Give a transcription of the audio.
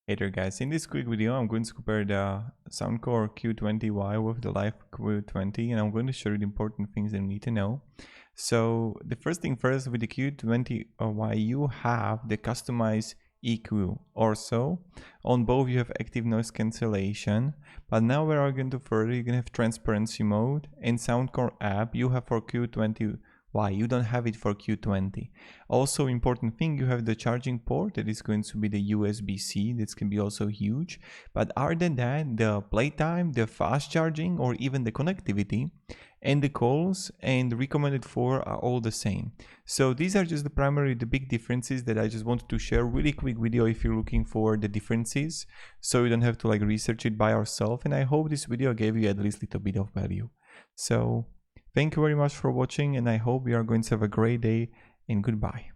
Hey there guys, in this quick video I'm going to compare the Soundcore q20i with the Life q20 and I'm going to show you the important things that you need to know. So the first thing first, with the q20i you have the customized EQ or so. On both you have active noise cancellation, but now we are going to further, you're going to have transparency mode. In Soundcore app you have for q20i, you don't have it for q20. Also important thing, you have the charging port that is going to be the USB-C. This can be also huge, but other than that, the playtime, the fast charging, or even the connectivity and the calls and recommended for are all the same. So these are just the big differences that I just wanted to share. Really quick video if you're looking for the differences, so you don't have to like research it by yourself. And I hope this video gave you at least a little bit of value. So thank you very much for watching, and I hope you are going to have a great day, and goodbye.